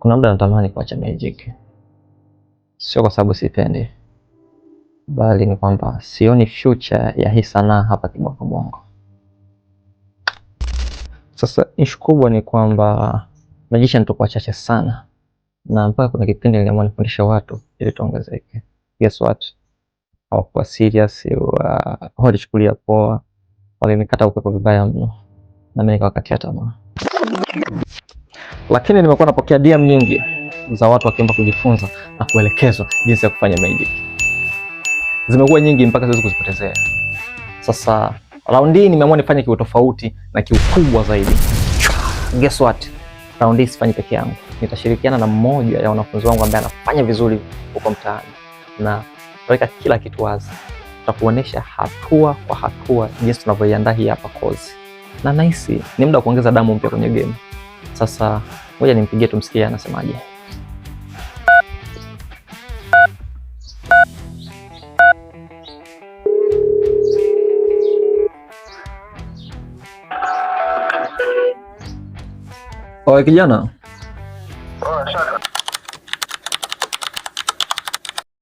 Kuna muda natamani kuacha Magic, sio kwa sababu sipendi, bali ni kwamba sioni future ya hii sanaa hapa Kibongobongo. Sasa issue kubwa ni kwamba magician tuko wachache sana, na mpaka kuna kipindi niliamua nifundishe watu ili tuongezeke. Guess what? Hawakuwa serious, walichukulia poa, walinikata upepo vibaya mno, na mimi nikawakatia tamaa. Lakini nimekuwa napokea DM nyingi za watu wakiomba kujifunza na kuelekezwa jinsi ya kufanya magic. Zimekuwa nyingi mpaka siwezi kuzipotezea. Sasa round hii nimeamua nifanye kitu tofauti na kiukubwa zaidi. Guess what? Round hii sifanyi peke yangu. Nitashirikiana na mmoja ya wanafunzi wangu ambaye anafanya vizuri huko mtaani, na tutaweka kila kitu wazi. Tutakuonesha hatua kwa hatua jinsi tunavyoiandaa hii hapa course. Na nahisi ni muda wa kuongeza damu mpya kwenye game. Sasa ngoja nimpigie tumsikie anasemaje. Oe kijana.